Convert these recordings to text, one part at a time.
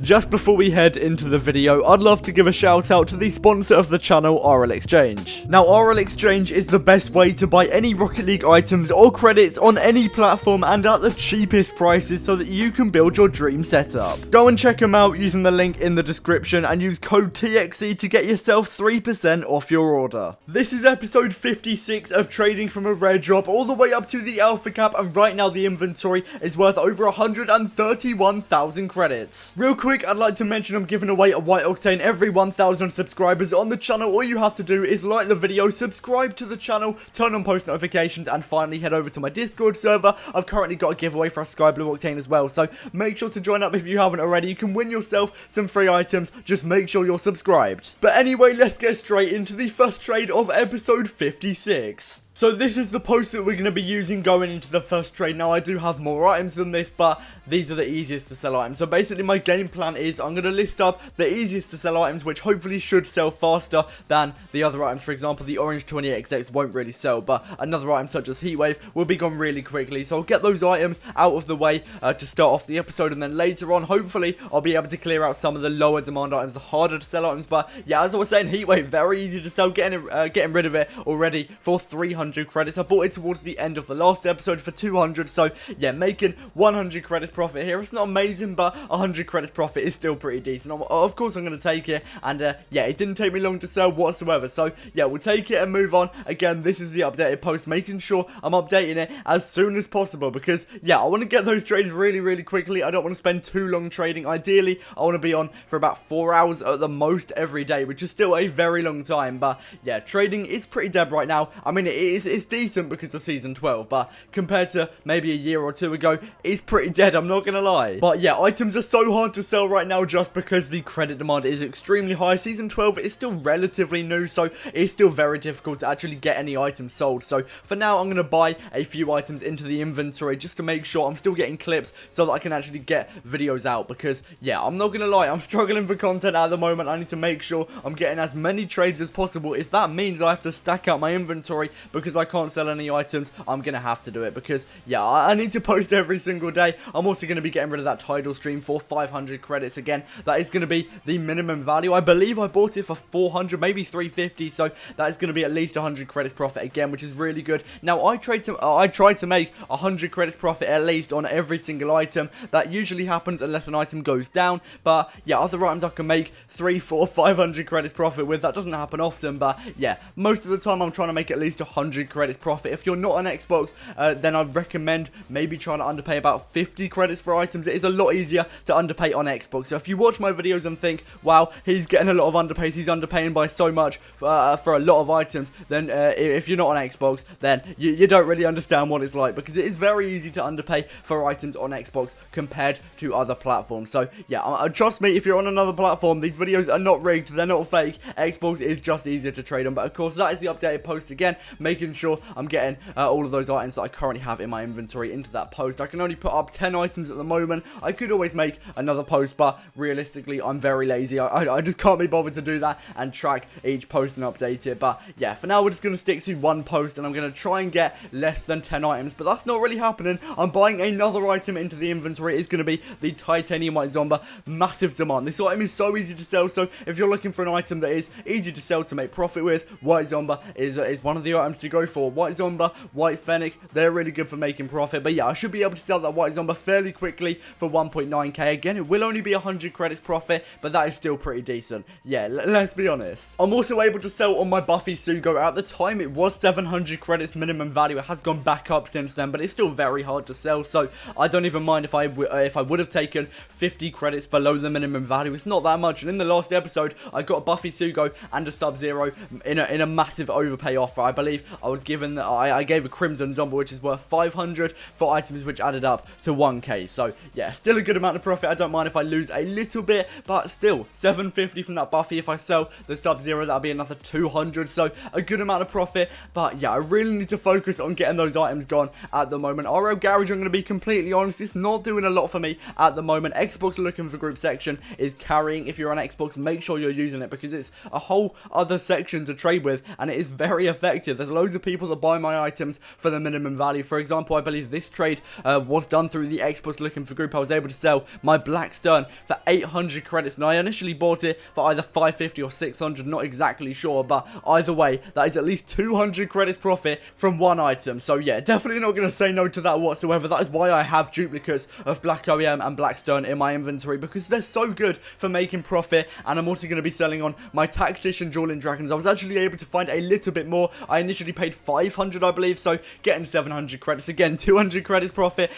Just before we head into the video, I'd love to give a shout out to the sponsor of the channel, RL Exchange. Now, RL Exchange is the best way to buy any Rocket League items or credits on any platform and at the cheapest prices so that you can build your dream setup. Go and check them out using the link in the description and use code TXE to get yourself 3% off your order. This is episode 56 of trading from a rare drop all the way up to the alpha cap, and right now the inventory is worth over 131,000 credits. Real quick, I'd like to mention I'm giving away a white octane every 1,000 subscribers on the channel. All you have to do is like the video, subscribe to the channel, turn on post notifications, and finally head over to my Discord server. I've currently got a giveaway for a sky blue octane as well, so make sure to join up if you haven't already. You can win yourself some free items, just make sure you're subscribed. But anyway, let's get straight into the first trade of episode 56. So this is the post that we're going to be using going into the first trade. Now, I do have more items than this, but these are the easiest to sell items. So basically, my game plan is I'm going to list up the easiest to sell items, which hopefully should sell faster than the other items. For example, the orange 28XX won't really sell, but another item such as Heatwave will be gone really quickly. So I'll get those items out of the way to start off the episode, and then later on, hopefully, I'll be able to clear out some of the lower demand items, the harder to sell items. But yeah, as I was saying, Heatwave, very easy to sell, getting rid of it already for 300 credits. I bought it towards the end of the last episode for 200, so yeah, making 100 credits profit here. It's not amazing, but 100 credits profit is still pretty decent. Of course, I'm going to take it, and yeah, it didn't take me long to sell whatsoever, so yeah, we'll take it and move on. Again, this is the updated post, making sure I'm updating it as soon as possible, because yeah, I want to get those trades really quickly. I don't want to spend too long trading. Ideally, I want to be on for about 4 hours at the most every day, which is still a very long time. But yeah, trading is pretty dead right now. I mean, it's decent because of season 12, but compared to maybe a year or two ago, it's pretty dead, I'm not gonna lie. But yeah, items are so hard to sell right now just because the credit demand is extremely high. Season 12 is still relatively new, so it's still very difficult to actually get any items sold. So for now, I'm gonna buy a few items into the inventory just to make sure I'm still getting clips so that I can actually get videos out, because yeah, I'm not gonna lie, I'm struggling for content at the moment. I need to make sure I'm getting as many trades as possible. If that means I have to stack out my inventory because I can't sell any items, I'm gonna have to do it, because yeah, I need to post every single day. I'm also gonna be getting rid of that Tidal stream for 500 credits. Again, that is gonna be the minimum value. I believe I bought it for 400, maybe 350, so that is gonna be at least 100 credits profit again, which is really good. Now, I try to make 100 credits profit at least on every single item. That usually happens unless an item goes down, but yeah, other items I can make 300, 400, 500 credits profit with. That doesn't happen often, but yeah, most of the time I'm trying to make at least 100 credits profit. If you're not on Xbox, then I'd recommend maybe trying to underpay about 50 credits for items. It is a lot easier to underpay on Xbox. So if you watch my videos and think, wow, he's getting a lot of underpays, he's underpaying by so much for a lot of items, then if you're not on Xbox, then you don't really understand what it's like, because it is very easy to underpay for items on Xbox compared to other platforms. So yeah, trust me, if you're on another platform, these videos are not rigged, they're not fake. Xbox is just easier to trade on. But of course, that is the updated post again, making sure I'm getting all of those items that I currently have in my inventory into that post. I can only put up 10 items at the moment. I could always make another post, but realistically, I'm very lazy. I just can't be bothered to do that and track each post and update it. But yeah, for now, we're just going to stick to one post, and I'm going to try and get less than 10 items, but that's not really happening. I'm buying another item into the inventory. It's going to be the Titanium White Zomba. Massive demand. This item is so easy to sell, so if you're looking for an item that is easy to sell to make profit with, White Zomba is one of the items to go for. White Zomba, White Fennec, they're really good for making profit. But yeah, I should be able to sell that White Zomba fairly quickly for 1.9k. Again, it will only be 100 credits profit, but that is still pretty decent. Yeah, let's be honest. I'm also able to sell on my Buffy Sugo. At the time, it was 700 credits minimum value. It has gone back up since then, but it's still very hard to sell. So I don't even mind if I would have taken 50 credits below the minimum value. It's not that much. And in the last episode, I got a Buffy Sugo and a Sub-Zero in a massive overpay offer. I believe I was given, I gave a Crimson Zomba, which is worth 500 for items which added up to 1k. So yeah, still a good amount of profit. I don't mind if I lose a little bit, but still 750 from that Buffy. If I sell the Sub-Zero, that'll be another 200. So a good amount of profit. But yeah, I really need to focus on getting those items gone at the moment. RL Garage, I'm going to be completely honest, it's not doing a lot for me at the moment. Xbox Looking for Group section is carrying. If you're on Xbox, make sure you're using it, because it's a whole other section to trade with, and it is very effective. There's loads loads of people that buy my items for the minimum value. For example, I believe this trade was done through the Xbox Looking for group. I was able to sell my Black Stern for 800 credits, and I initially bought it for either 550 or 600, not exactly sure, but either way, that is at least 200 credits profit from one item. So yeah, definitely not going to say no to that whatsoever. That is why I have duplicates of Black OEM and Black Stern in my inventory, because they're so good for making profit. And I'm also going to be selling on my Tactician Dueling Dragons. I was actually able to find a little bit more. I initially paid 500, I believe, so getting 700 credits, again 200 credits profit.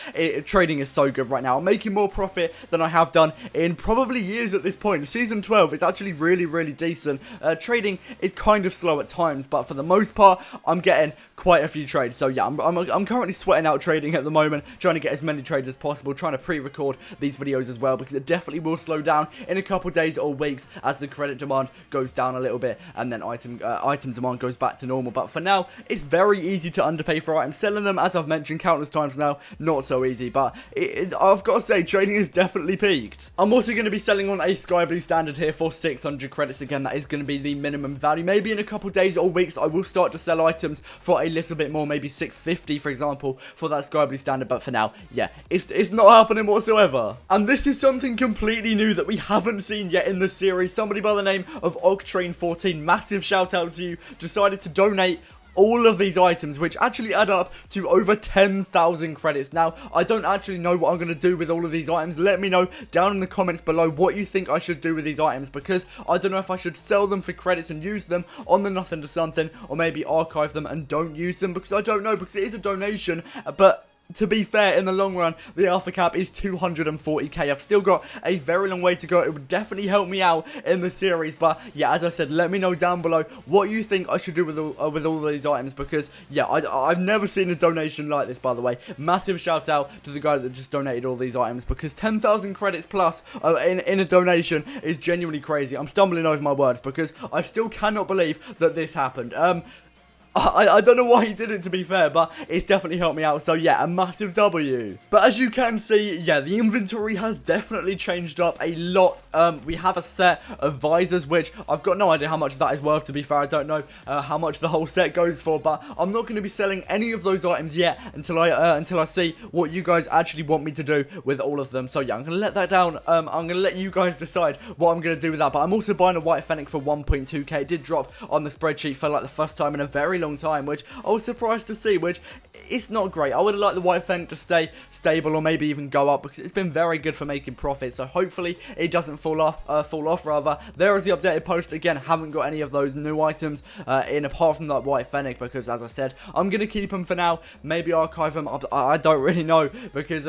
Trading is so good right now. I'm making more profit than I have done in probably years at this point. Season 12 is actually really decent. Trading is kind of slow at times, but for the most part, I'm getting quite a few trades. So yeah, I'm currently sweating out trading at the moment, trying to get as many trades as possible, trying to pre-record these videos as well, because it definitely will slow down in a couple days or weeks as the credit demand goes down a little bit, and then item demand goes back to normal. But for now, it's very easy to underpay for items. Selling them, as I've mentioned countless times now, not so easy, but I've got to say, trading has definitely peaked. I'm also going to be selling on a Sky Blue Standard here for 600 credits. Again, that is going to be the minimum value. Maybe in a couple days or weeks, I will start to sell items for a little bit more, maybe 650, for example, for that Sky Blue Standard. But for now, yeah, it's not happening whatsoever. And this is something completely new that we haven't seen yet in the series. Somebody by the name of Octrain14, massive shout out to you, decided to donate all of these items, which actually add up to over 10,000 credits. Now, I don't actually know what I'm going to do with all of these items. Let me know down in the comments below what you think I should do with these items, because I don't know if I should sell them for credits and use them on the Nothing to Something, or maybe archive them and don't use them, because I don't know, because it is a donation. But to be fair, in the long run, the alpha cap is 240k. I've still got a very long way to go. It would definitely help me out in the series. But yeah, as I said, let me know down below what you think I should do with all these items, because yeah, I've never seen a donation like this, by the way. Massive shout out to the guy that just donated all these items, because 10,000 credits plus in a donation is genuinely crazy. I'm stumbling over my words because I still cannot believe that this happened. I don't know why he did it, to be fair, but it's definitely helped me out. So yeah, a massive W. But as you can see, yeah, the inventory has definitely changed up a lot. We have a set of visors, which I've got no idea how much that is worth, to be fair. I don't know how much the whole set goes for, but I'm not going to be selling any of those items yet until I see what you guys actually want me to do with all of them. So yeah, I'm going to let that down. I'm going to let you guys decide what I'm going to do with that. But I'm also buying a White Fennec for 1.2k. It did drop on the spreadsheet for like the first time in a very long time, which I was surprised to see, which it's not great. I would have liked the White Fennec to stay stable or maybe even go up, because it's been very good for making profit. So hopefully it doesn't fall off rather. There is the updated post. Again, haven't got any of those new items in apart from that White Fennec, because as I said, I'm going to keep them for now, maybe archive them. I don't really know, because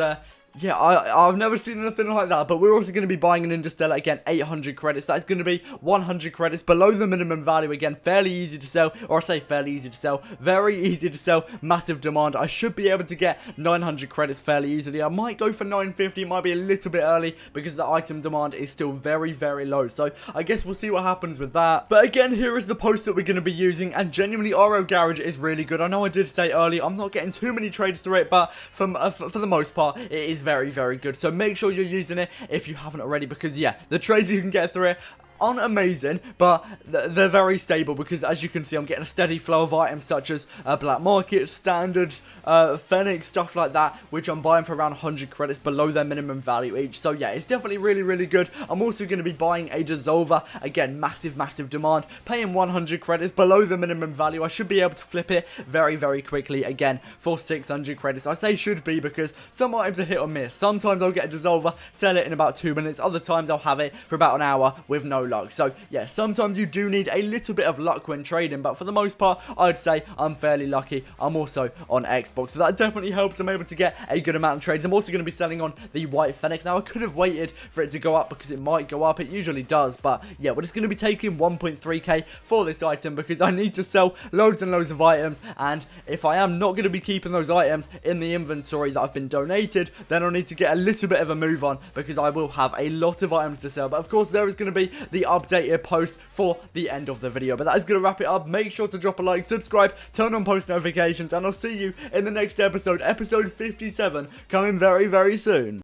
yeah, I've never seen anything like that. But we're also going to be buying an Interstellar, again, 800 credits. That is going to be 100 credits below the minimum value. Again, fairly easy to sell, or I say fairly easy to sell, very easy to sell, massive demand. I should be able to get 900 credits fairly easily. I might go for 950, it might be a little bit early, because the item demand is still very low. So I guess we'll see what happens with that. But again, here is the post that we're going to be using, and genuinely RL Garage is really good. I know I did say earlier, I'm not getting too many trades through it, but for the most part, it is very good. So make sure you're using it if you haven't already, because yeah, the trades you can get through it aren't amazing, but they're very stable, because as you can see, I'm getting a steady flow of items such as Black Market, Standard, Fennec, stuff like that, which I'm buying for around 100 credits below their minimum value each. So yeah, it's definitely really good. I'm also going to be buying a Dissolver, again, massive demand, paying 100 credits below the minimum value. I should be able to flip it very quickly, again, for 600 credits. I say should be, because some items are hit or miss. Sometimes I'll get a Dissolver, sell it in about 2 minutes, other times I'll have it for about an hour with no luck. So yeah, sometimes you do need a little bit of luck when trading, but for the most part, I'd say I'm fairly lucky. I'm also on Xbox, so that definitely helps. I'm able to get a good amount of trades. I'm also going to be selling on the White Fennec. Now, I could have waited for it to go up, because it might go up. It usually does, but yeah, we're just going to be taking 1.3k for this item, because I need to sell loads and loads of items, and if I am not going to be keeping those items in the inventory that I've been donated, then I'll need to get a little bit of a move on, because I will have a lot of items to sell. But of course, there is going to be the updated post for the end of the video. But that is going to wrap it up. Make sure to drop a like, subscribe, turn on post notifications, and I'll see you in the next episode, episode 57, coming very soon.